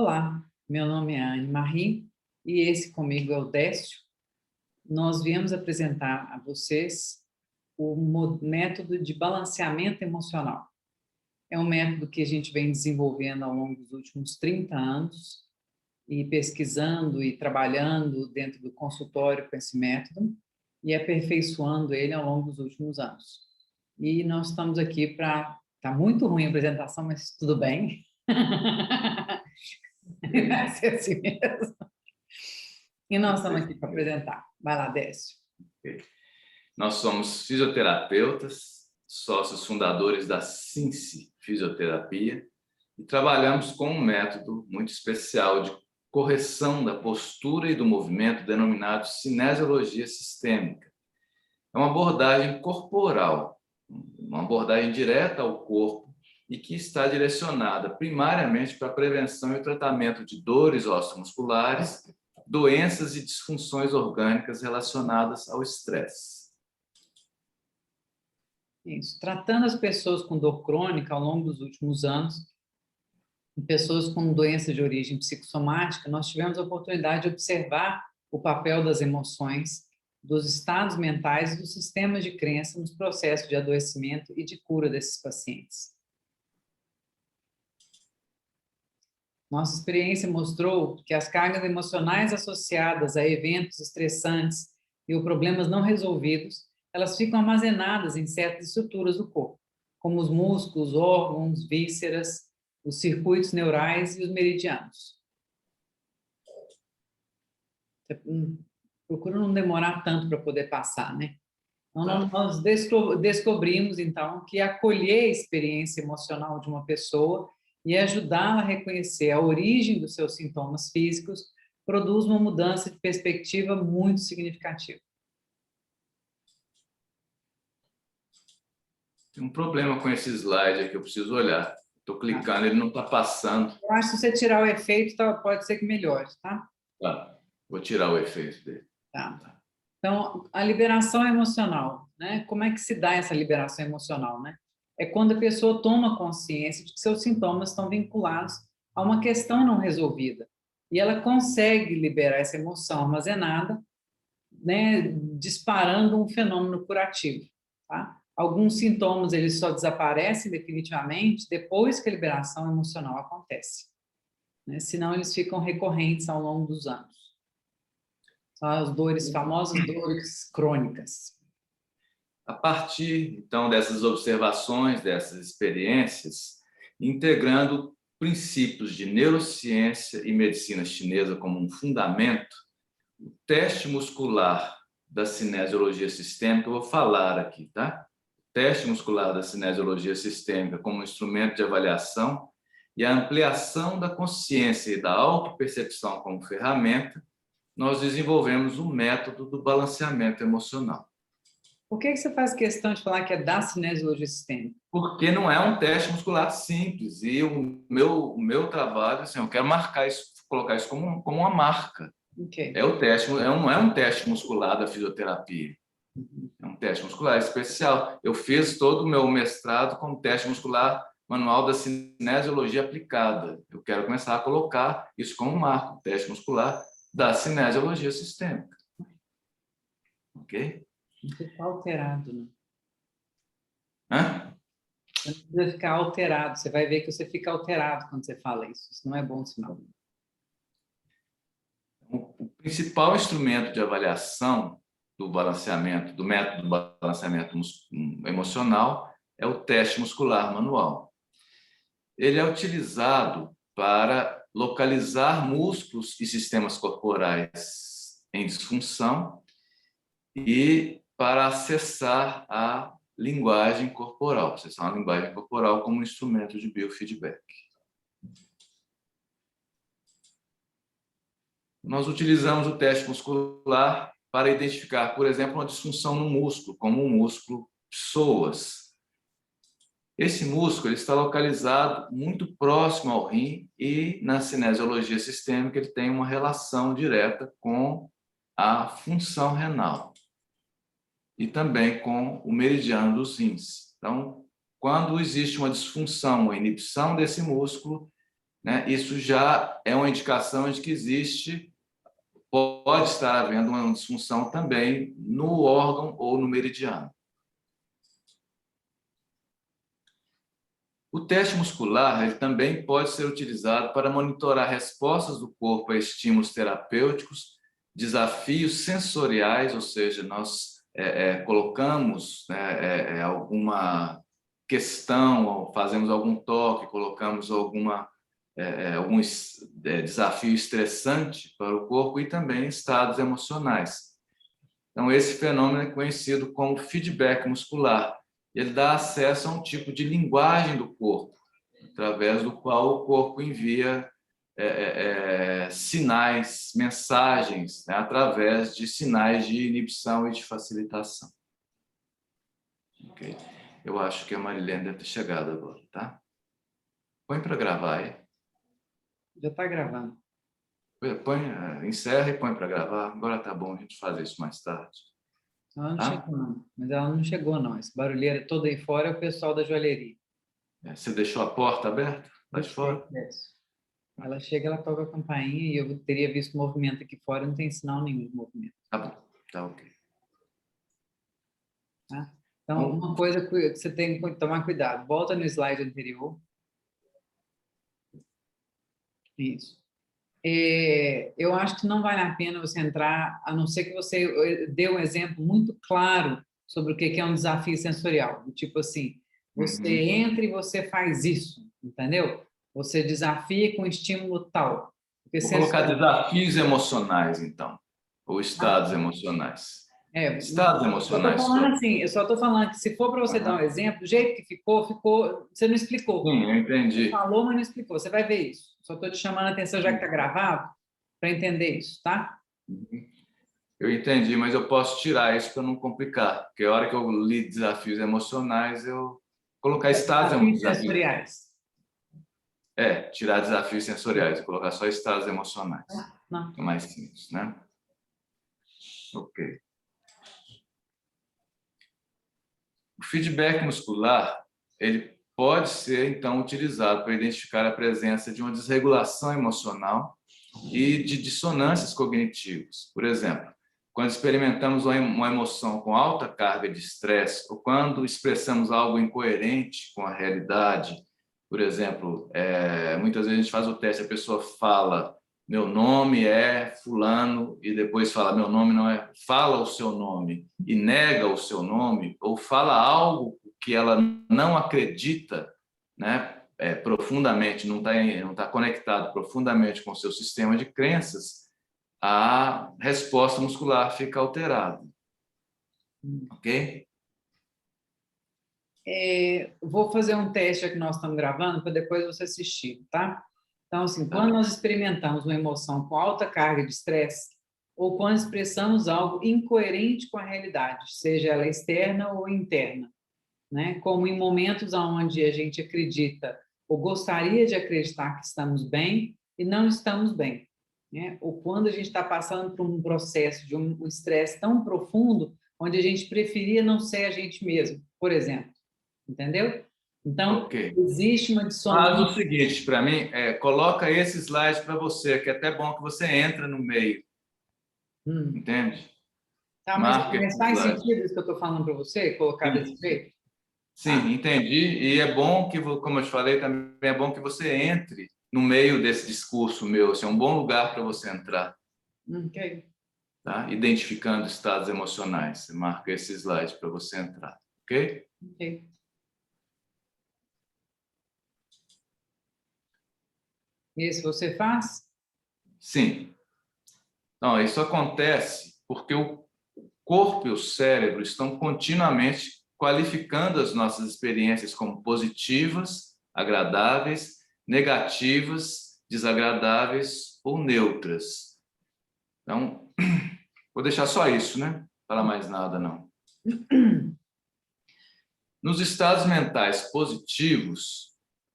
Olá, meu nome é Anne Marie e esse comigo é o Décio. Nós viemos apresentar a vocês o método de balanceamento emocional. É um método que a gente vem desenvolvendo ao longo dos últimos 30 anos e pesquisando e trabalhando dentro do consultório com esse método e aperfeiçoando ele ao longo dos últimos anos. E nós estamos aqui para... Está muito ruim a apresentação, mas tudo bem. Vai ser assim mesmo. E nós estamos aqui para apresentar. Vai lá, Décio. Nós somos fisioterapeutas, sócios fundadores da Cinsi Fisioterapia e trabalhamos com um método muito especial de correção da postura e do movimento denominado cinesiologia sistêmica. É uma abordagem corporal, uma abordagem direta ao corpo e que está direcionada primariamente para a prevenção e o tratamento de dores osteomusculares, doenças e disfunções orgânicas relacionadas ao estresse. Isso. Tratando as pessoas com dor crônica ao longo dos últimos anos, pessoas com doenças de origem psicossomática, nós tivemos a oportunidade de observar o papel das emoções, dos estados mentais e dos sistemas de crença nos processos de adoecimento e de cura desses pacientes. Nossa experiência mostrou que as cargas emocionais associadas a eventos estressantes e os problemas não resolvidos, elas ficam armazenadas em certas estruturas do corpo, como os músculos, órgãos, vísceras, os circuitos neurais e os meridianos. Procura não demorar tanto para poder passar, né? Então, nós descobrimos, então, que acolher a experiência emocional de uma pessoa e ajudá-la a reconhecer a origem dos seus sintomas físicos produz uma mudança de perspectiva muito significativa. Tem um problema com esse slide aqui, eu preciso olhar. Estou clicando, ele não está passando. Eu acho que se você tirar o efeito, pode ser que melhore, tá? Tá, vou tirar o efeito dele. Tá. Então, a liberação emocional, né? Como é que se dá essa liberação emocional, né? É quando a pessoa toma consciência de que seus sintomas estão vinculados a uma questão não resolvida. E ela consegue liberar essa emoção armazenada, né, disparando um fenômeno curativo, tá? Alguns sintomas eles só desaparecem definitivamente depois que a liberação emocional acontece, né? Senão eles ficam recorrentes ao longo dos anos. São as dores, famosas dores crônicas. A partir, então, dessas observações, dessas experiências, integrando princípios de neurociência e medicina chinesa como um fundamento, o teste muscular da cinesiologia sistêmica, eu vou falar aqui, tá? O teste muscular da cinesiologia sistêmica como instrumento de avaliação e a ampliação da consciência e da autopercepção como ferramenta, nós desenvolvemos o método do balanceamento emocional. Por que você faz questão de falar que é da cinesiologia sistêmica? Porque não é um teste muscular simples. E o meu trabalho, assim, eu quero marcar isso, colocar isso como uma marca. Okay. É o teste, não é um teste muscular da fisioterapia. É um teste muscular especial. Eu fiz todo o meu mestrado com teste muscular manual da cinesiologia aplicada. Eu quero começar a colocar isso como marca, o teste muscular da cinesiologia sistêmica. Ok? Não fica alterado, né? Hã? Você não precisa ficar alterado. Você vai ver que você fica alterado quando você fala isso. Isso não é bom sinal. O principal instrumento de avaliação do balanceamento, do método do balanceamento emocional, é o teste muscular manual. Ele é utilizado para localizar músculos e sistemas corporais em disfunção e para acessar a linguagem corporal, acessar a linguagem corporal como instrumento de biofeedback. Nós utilizamos o teste muscular para identificar, por exemplo, uma disfunção no músculo, como o músculo psoas. Esse músculo ele está localizado muito próximo ao rim e, na cinesiologia sistêmica, ele tem uma relação direta com a função renal e também com o meridiano dos rins. Então, quando existe uma disfunção, uma inibição desse músculo, né? Isso já é uma indicação de que pode estar havendo uma disfunção também no órgão ou no meridiano. O teste muscular ele também pode ser utilizado para monitorar respostas do corpo a estímulos terapêuticos, desafios sensoriais, ou seja, nós colocamos, né, alguma questão, ou fazemos algum toque, colocamos algum desafio estressante para o corpo e também estados emocionais. Então, esse fenômeno é conhecido como feedback muscular. Ele dá acesso a um tipo de linguagem do corpo, através do qual o corpo envia sinais, mensagens, né, através de sinais de inibição e de facilitação. Okay. Eu acho que a Marilene deve ter chegado agora, tá? Põe para gravar aí. Já está gravando. Encerra e põe para gravar. Agora tá bom, a gente faz isso mais tarde. Ela não Tá? chegou, não. Mas ela não chegou, não. Esse barulheiro todo aí fora é o pessoal da joalheria. Você deixou a porta aberta? Lá de fora? Ela chega, ela toca a campainha e eu teria visto movimento aqui fora, não tem sinal nenhum de movimento. Tá bom, tá ok. Tá? Então, uma coisa que você tem que tomar cuidado. Volta no slide anterior. Isso. Eu acho que não vale a pena você entrar, a não ser que você dê um exemplo muito claro sobre o que é um desafio sensorial. Tipo assim, você entra e você faz isso, entendeu? Você desafia com estímulo tal. Porque Vou colocar desafios emocionais, então, ou estados emocionais. Estados emocionais. Eu só estou falando que se for para você dar um exemplo, do jeito que ficou, você não explicou. Sim, eu entendi. Você falou, mas não explicou. Você vai ver isso. Só estou te chamando a atenção, já que está gravado, para entender isso, tá? Eu entendi, mas eu posso tirar isso para não complicar. Porque a hora que eu li desafios emocionais, eu colocar estados sensoriais. Tirar desafios sensoriais, colocar só estados emocionais. Não. É mais simples, né? Ok. O feedback muscular, ele pode ser, então, utilizado para identificar a presença de uma desregulação emocional e de dissonâncias cognitivas. Por exemplo, quando experimentamos uma emoção com alta carga de estresse ou quando expressamos algo incoerente com a realidade, por exemplo, muitas vezes a gente faz o teste, a pessoa fala meu nome é fulano e depois fala meu nome não é, fala o seu nome e nega o seu nome ou fala algo que ela não acredita, né? Profundamente, não tá conectado profundamente com o seu sistema de crenças, a resposta muscular fica alterada. Ok? Vou fazer um teste aqui que nós estamos gravando para depois você assistir, tá? Então, assim, quando nós experimentamos uma emoção com alta carga de estresse ou quando expressamos algo incoerente com a realidade, seja ela externa ou interna, né? Como em momentos onde a gente acredita ou gostaria de acreditar que estamos bem e não estamos bem, né? Ou quando a gente está passando por um processo de um estresse tão profundo onde a gente preferia não ser a gente mesmo, por exemplo, entendeu? Então, existe uma dissonância. Faz o seguinte, para mim, coloca esse slide para você, que é até bom que você entra no meio. Entende? Tá, mas faz sentido isso que eu estou falando para você, colocar desse jeito? Sim, entendi. E é bom que, como eu te falei, também é bom que você entre no meio desse discurso meu. Assim, é um bom lugar para você entrar. Ok. Tá? Identificando estados emocionais. Você marca esse slide para você entrar. Ok? Ok. Esse você faz? Sim. Não, isso acontece porque o corpo e o cérebro estão continuamente qualificando as nossas experiências como positivas, agradáveis, negativas, desagradáveis ou neutras. Então, vou deixar só isso, né? Não falar mais nada, não. Nos estados mentais positivos,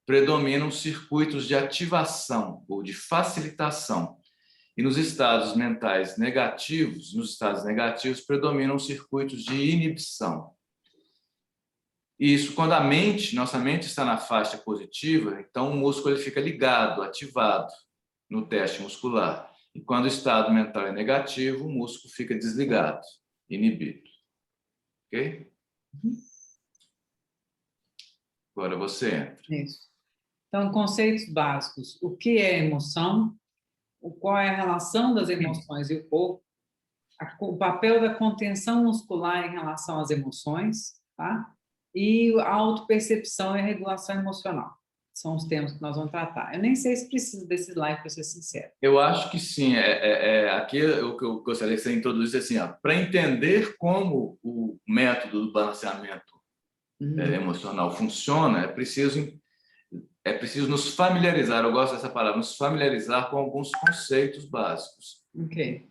predominam circuitos de ativação ou de facilitação. E nos estados negativos, predominam circuitos de inibição. E isso, quando nossa mente está na faixa positiva, então o músculo ele fica ligado, ativado no teste muscular. E quando o estado mental é negativo, o músculo fica desligado, inibido. Ok? Agora você entra. Isso. Então, conceitos básicos. O que é emoção? Qual é a relação das emoções e o corpo? O papel da contenção muscular em relação às emoções, tá? E a autopercepção e a regulação emocional. São os temas que nós vamos tratar. Eu nem sei se precisa desse slide, para ser sincero. Eu acho que sim. Aqui o que eu gostaria que você introduzisse assim, para entender como o método do balanceamento emocional funciona, é preciso nos familiarizar, eu gosto dessa palavra, nos familiarizar com alguns conceitos básicos,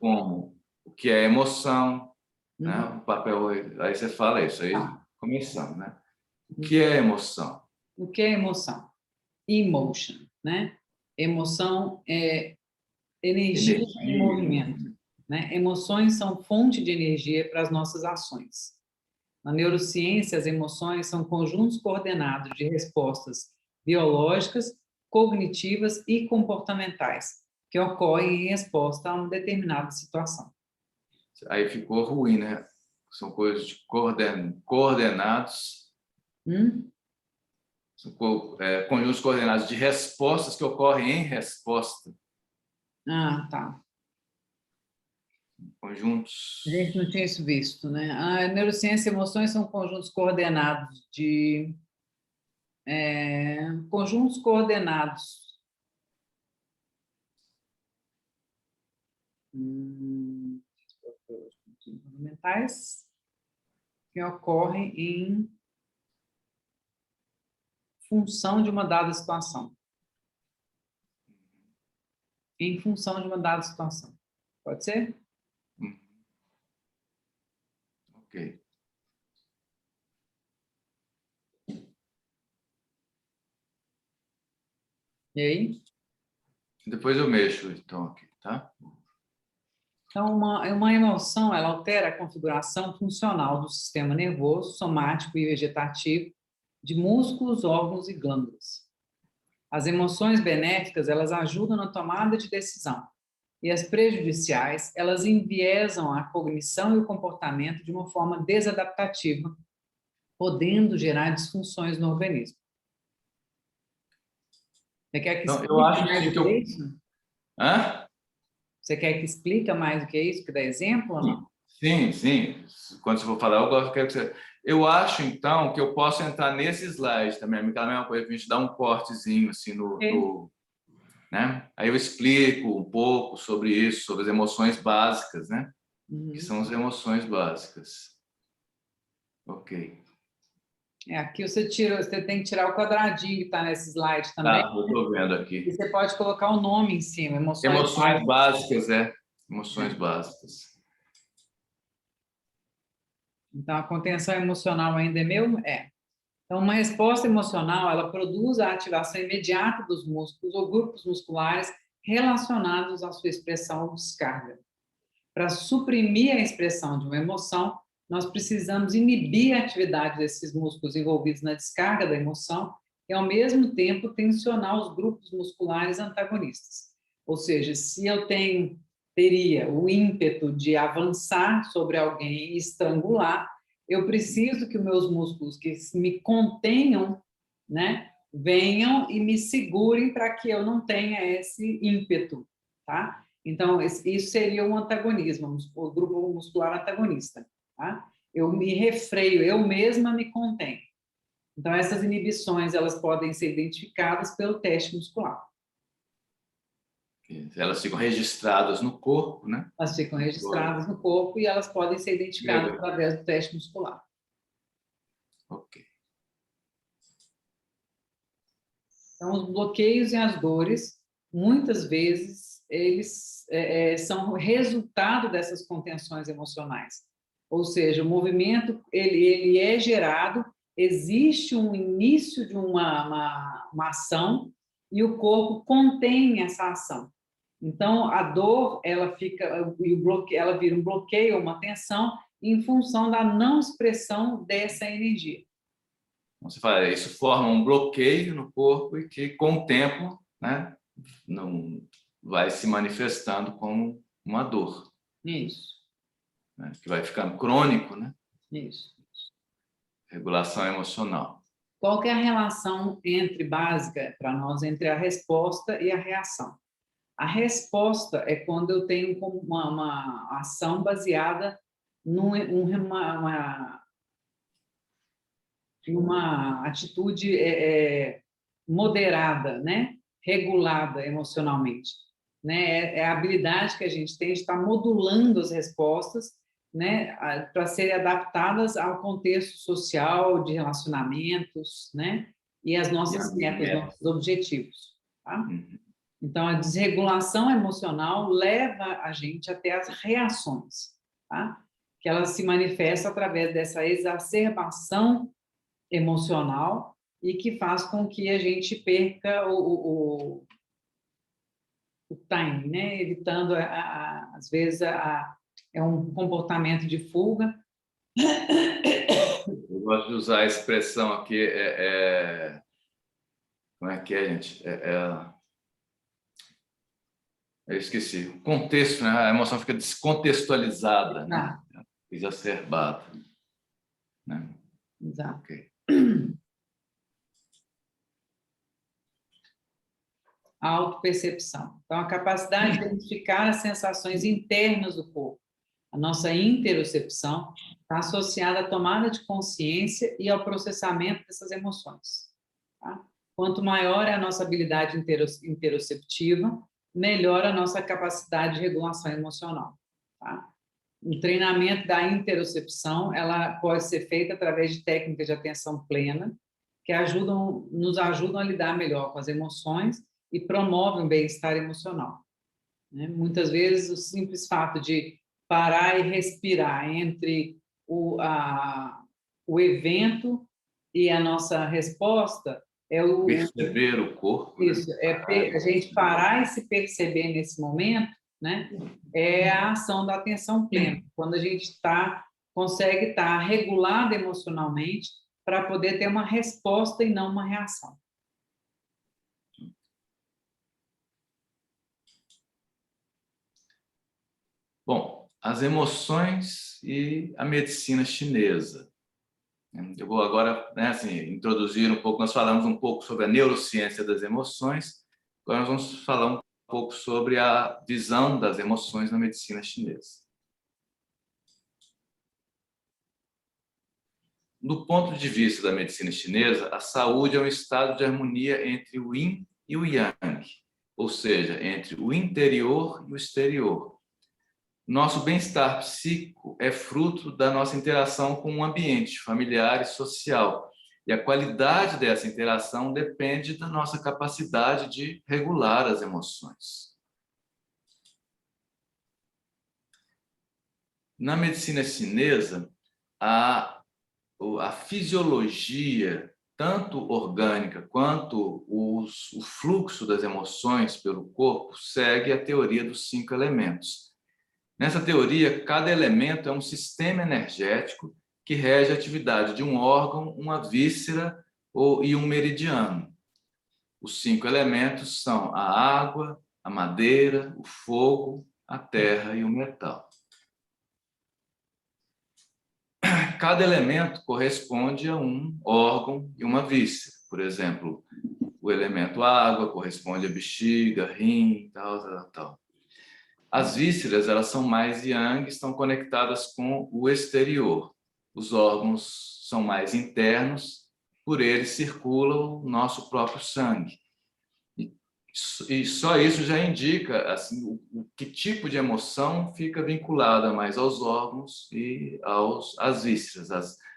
como o que é emoção, né? O papel, aí você fala isso, aí começamos, né? O que é emoção? O que é emoção? Emotion, né? Emoção é energia em movimento, né? Emoções são fonte de energia para as nossas ações. Na neurociência, as emoções são conjuntos coordenados de respostas biológicas, cognitivas e comportamentais que ocorrem em resposta a uma determinada situação. Aí ficou ruim, né? São coisas de coordenados. São conjuntos coordenados de respostas que ocorrem em resposta. Ah, tá. Conjuntos. A gente não tinha isso visto, né? A neurociência e emoções são conjuntos coordenados de conjuntos coordenados fundamentais que ocorrem em função de uma dada situação. Em função de uma dada situação. Pode ser? Ok. E aí? Depois eu mexo, então, aqui, tá? Então, uma emoção, ela altera a configuração funcional do sistema nervoso, somático e vegetativo, de músculos, órgãos e glândulas. As emoções benéficas, elas ajudam na tomada de decisão. E as prejudiciais, elas enviesam a cognição e o comportamento de uma forma desadaptativa, podendo gerar disfunções no organismo. Você quer que explique mais o que é isso? Hã? Você quer que explique mais o que é isso, que dá exemplo ou não? Sim, sim. Quando você for falar, quero que você... Eu acho, então, que eu posso entrar nesse slide também. Aquela mesma coisa, que a gente dá um cortezinho assim né? Aí eu explico um pouco sobre isso, sobre as emoções básicas, né? Que são as emoções básicas. Ok. Aqui você tem que tirar o quadradinho que está nesse slide também. Tá, eu estou vendo aqui. E você pode colocar o nome em cima, Emoções básicas, emoções básicas. Então, a contenção emocional ainda é meu? É. Então, uma resposta emocional, ela produz a ativação imediata dos músculos ou grupos musculares relacionados à sua expressão ou descarga. Para suprimir a expressão de uma emoção, nós precisamos inibir a atividade desses músculos envolvidos na descarga da emoção e, ao mesmo tempo, tensionar os grupos musculares antagonistas. Ou seja, se eu teria o ímpeto de avançar sobre alguém e estrangular, eu preciso que os meus músculos que me contenham, né, venham e me segurem para que eu não tenha esse ímpeto, tá? Então, isso seria um antagonismo, o grupo muscular antagonista, tá? Eu me refreio, eu mesma me contenho. Então, essas inibições, elas podem ser identificadas pelo teste muscular. Elas ficam registradas no corpo, né? Elas ficam registradas no corpo e elas podem ser identificadas através do teste muscular. Ok. Então, os bloqueios e as dores, muitas vezes, eles são resultado dessas contenções emocionais. Ou seja, o movimento, ele é gerado, existe um início de uma ação e o corpo contém essa ação. Então, a dor, ela vira um bloqueio, uma tensão, em função da não expressão dessa energia. Então, você fala, isso forma um bloqueio no corpo e que, com o tempo, né, não vai se manifestando como uma dor. Isso. Né, que vai ficando crônico, né? Isso. Regulação emocional. Qual que é a relação básica para nós entre a resposta e a reação? A resposta é quando eu tenho uma ação baseada numa atitude moderada, né? Regulada emocionalmente. Né? É a habilidade que a gente tem de estar modulando as respostas, né? Para serem adaptadas ao contexto social, de relacionamentos, né? E as nossas metas, nossos objetivos. Tá? Uhum. Então, a desregulação emocional leva a gente até as reações, tá? Que ela se manifesta através dessa exacerbação emocional e que faz com que a gente perca o time, né? Evitando, às vezes, é um comportamento de fuga. Eu gosto de usar a expressão aqui, como é que é, gente? Eu esqueci. O contexto, né? A emoção fica descontextualizada, né? Exacerbada. Né? Exato. Okay. A autopercepção. Então, a capacidade de identificar as sensações internas do corpo. A nossa interocepção está associada à tomada de consciência e ao processamento dessas emoções. Tá? Quanto maior é a nossa habilidade interoceptiva, melhor a nossa capacidade de regulação emocional. Tá? O treinamento da interocepção, ela pode ser feita através de técnicas de atenção plena, que nos ajudam a lidar melhor com as emoções e promovem o bem-estar emocional. Né? Muitas vezes, o simples fato de parar e respirar entre o evento e a nossa resposta perceber o corpo. Isso, né? a gente parar e se perceber nesse momento, né? É a ação da atenção plena, quando a gente consegue estar regulado emocionalmente para poder ter uma resposta e não uma reação. Bom, as emoções e a medicina chinesa. Eu vou agora, né, assim, introduzir um pouco, nós falamos um pouco sobre a neurociência das emoções, agora nós vamos falar um pouco sobre a visão das emoções na medicina chinesa. Do ponto de vista da medicina chinesa, a saúde é um estado de harmonia entre o yin e o yang, ou seja, entre o interior e o exterior. Nosso bem-estar psíquico é fruto da nossa interação com o ambiente familiar e social. E a qualidade dessa interação depende da nossa capacidade de regular as emoções. Na medicina chinesa, a fisiologia, tanto orgânica quanto o fluxo das emoções pelo corpo, segue a teoria dos 5 elementos. Nessa teoria, cada elemento é um sistema energético que rege a atividade de um órgão, uma víscera e um meridiano. Os 5 elementos são a água, a madeira, o fogo, a terra e o metal. Cada elemento corresponde a um órgão e uma víscera. Por exemplo, o elemento água corresponde à bexiga, rim, tal. As vísceras, elas são mais yang, estão conectadas com o exterior. Os órgãos são mais internos, por eles circula o nosso próprio sangue. E só isso já indica assim, que tipo de emoção fica vinculada mais aos órgãos e às vísceras.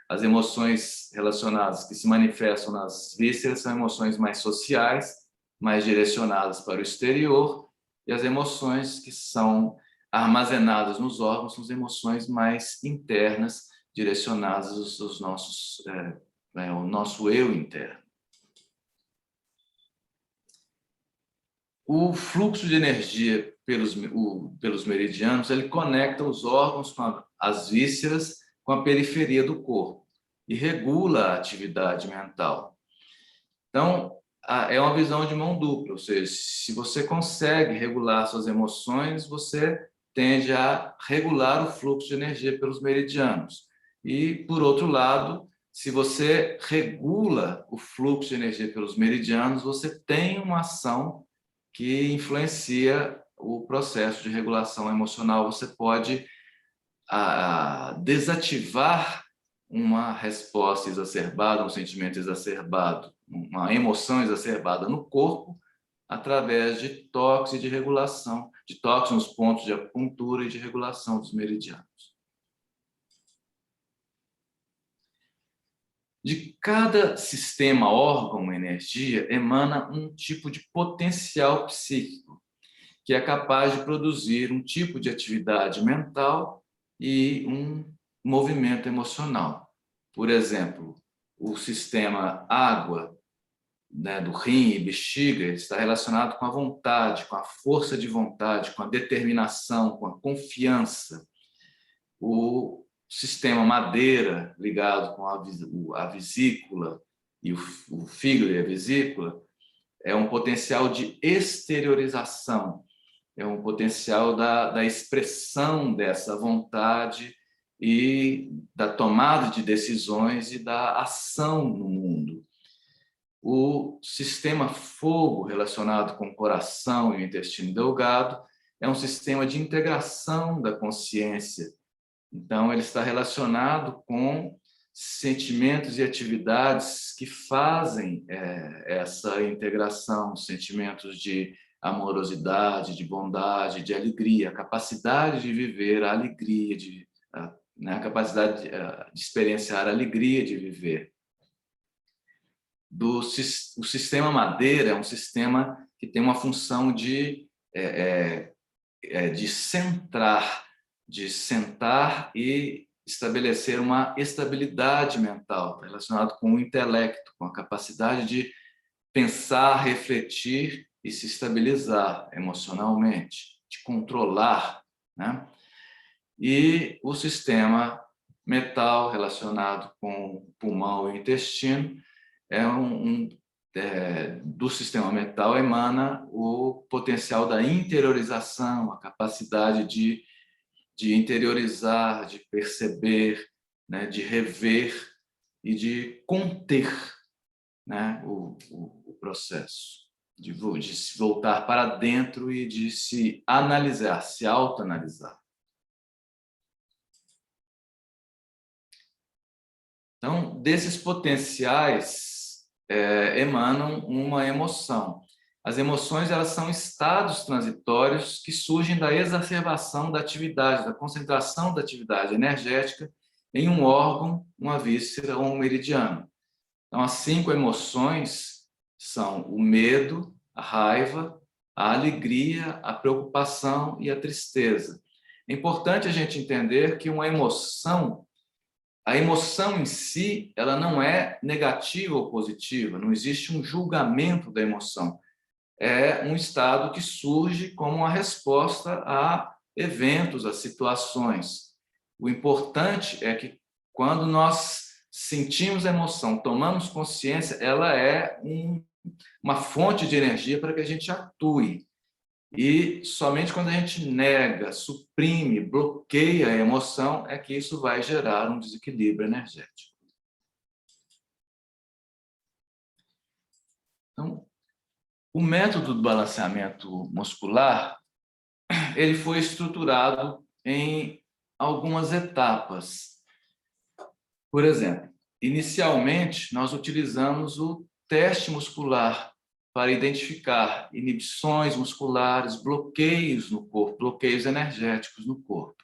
As emoções relacionadas que se manifestam nas vísceras são emoções mais sociais, mais direcionadas para o exterior, e as emoções que são armazenadas nos órgãos são as emoções mais internas, direcionadas aos ao nosso eu interno. O fluxo de energia pelos meridianos, ele conecta os órgãos com as vísceras com a periferia do corpo. e regula a atividade mental. Então, é uma visão de mão dupla, ou seja, se você consegue regular suas emoções, você tende a regular o fluxo de energia pelos meridianos. E, por outro lado, se você regula o fluxo de energia pelos meridianos, você tem uma ação que influencia o processo de regulação emocional. Você pode desativar uma resposta exacerbada, um sentimento exacerbado, uma emoção exacerbada no corpo, através de toques e de regulação, de toques nos pontos de acupuntura e de regulação dos meridianos. De cada sistema, órgão, energia, emana um tipo de potencial psíquico, que é capaz de produzir um tipo de atividade mental e um movimento emocional. Por exemplo, o sistema água, né, do rim e bexiga, está relacionado com a vontade, com a força de vontade, com a determinação, com a confiança. O sistema madeira, ligado com a vesícula e o fígado e a vesícula, é um potencial de exteriorização, é um potencial da expressão dessa vontade e da tomada de decisões e da ação no mundo. O sistema fogo, relacionado com o coração e o intestino delgado, é um sistema de integração da consciência. Então, ele está relacionado com sentimentos e atividades que fazem essa integração, sentimentos de amorosidade, de bondade, de alegria, a capacidade de viver a alegria, a capacidade de experienciar a alegria de viver. O sistema madeira é um sistema que tem uma função de centrar, de sentar e estabelecer uma estabilidade mental, relacionado com o intelecto, com a capacidade de pensar, refletir e se estabilizar emocionalmente, de controlar, né? E o sistema metal, relacionado com o pulmão e o intestino, do sistema metal emana o potencial da interiorização, a capacidade de interiorizar, de perceber, né, de rever e de conter, né, o processo, de se voltar para dentro e de se analisar, se autoanalisar. Então, desses potenciais emanam uma emoção. As emoções, elas são estados transitórios que surgem da exacerbação da atividade, da concentração da atividade energética em um órgão, uma víscera ou um meridiano. Então, as 5 emoções são o medo, a raiva, a alegria, a preocupação e a tristeza. É importante a gente entender que a emoção em si, ela não é negativa ou positiva, não existe um julgamento da emoção. É um estado que surge como uma resposta a eventos, a situações. O importante é que, quando nós sentimos a emoção, tomamos consciência, ela é uma fonte de energia para que a gente atue. E somente quando a gente nega, suprime, bloqueia a emoção, é que isso vai gerar um desequilíbrio energético. Então, o método do balanceamento muscular, ele foi estruturado em algumas etapas. Por exemplo, inicialmente, nós utilizamos o teste muscular para identificar inibições musculares, bloqueios no corpo, bloqueios energéticos no corpo.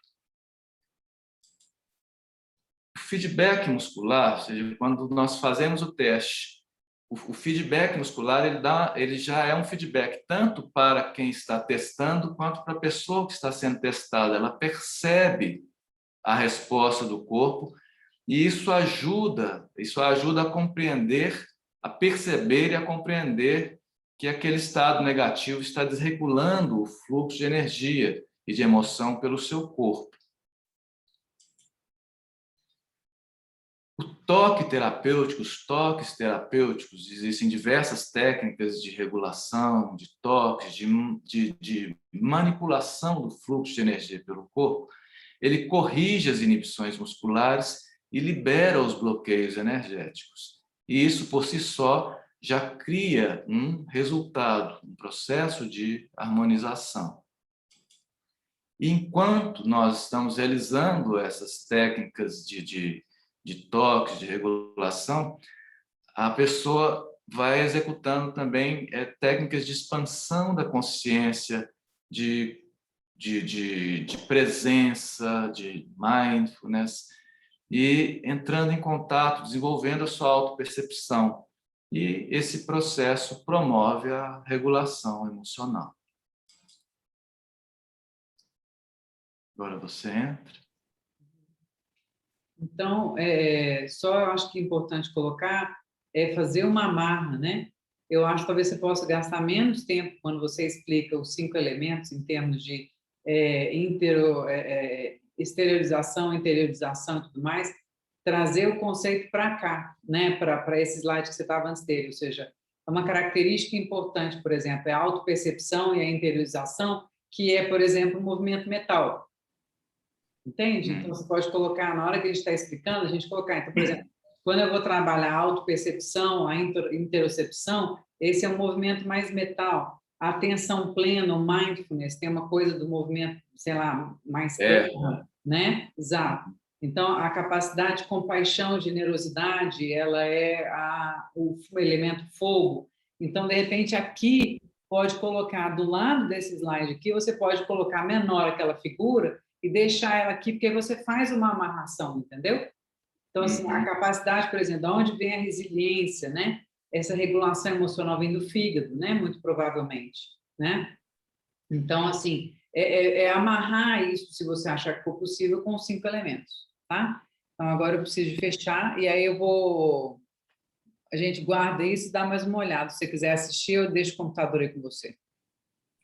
O feedback muscular, ou seja, quando nós fazemos o teste, o feedback muscular ele já é um feedback tanto para quem está testando quanto para a pessoa que está sendo testada. Ela percebe a resposta do corpo e isso ajuda a compreender, a perceber e a compreender que aquele estado negativo está desregulando o fluxo de energia e de emoção pelo seu corpo. O toque terapêutico, os toques terapêuticos, existem diversas técnicas de regulação, de toques, de manipulação do fluxo de energia pelo corpo. Ele corrige as inibições musculares e libera os bloqueios energéticos. E isso, por si só, já cria um resultado, um processo de harmonização. E enquanto nós estamos realizando essas técnicas de toques, de regulação, a pessoa vai executando também técnicas de expansão da consciência, de presença, de mindfulness, e entrando em contato, desenvolvendo a sua autopercepção. E esse processo promove a regulação emocional. Agora você entra. Então, só eu acho que é importante colocar é fazer uma amarra, né? Eu acho que talvez você possa gastar menos tempo quando você explica os 5 elementos em termos de exteriorização, interiorização e tudo mais, trazer o conceito para cá, né? Para esse slide que você estava antes dele, ou seja, é uma característica importante, por exemplo, é a autopercepção e a interiorização, que é, por exemplo, o movimento mental. Entende? Então, você pode colocar, na hora que a gente está explicando, a gente colocar, então, por exemplo, quando eu vou trabalhar a autopercepção, a interocepção, esse é um movimento mais mental. A atenção plena, o mindfulness, tem uma coisa do movimento, sei lá, mais pleno, né? Exato. Então, a capacidade de compaixão, generosidade, ela é o elemento fogo. Então, de repente, aqui, pode colocar do lado desse slide aqui, você pode colocar menor aquela figura e deixar ela aqui, porque você faz uma amarração, entendeu? Então, assim, a capacidade, por exemplo, de onde vem a resiliência, né? Essa regulação emocional vem do fígado, né? Muito provavelmente, né? Então, assim, amarrar isso, se você achar que for possível, com os 5 elementos, tá? Então, agora eu preciso de fechar, e aí a gente guarda isso e dá mais uma olhada. Se você quiser assistir, eu deixo o computador aí com você.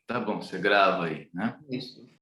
Tá bom, você grava aí, né? Isso.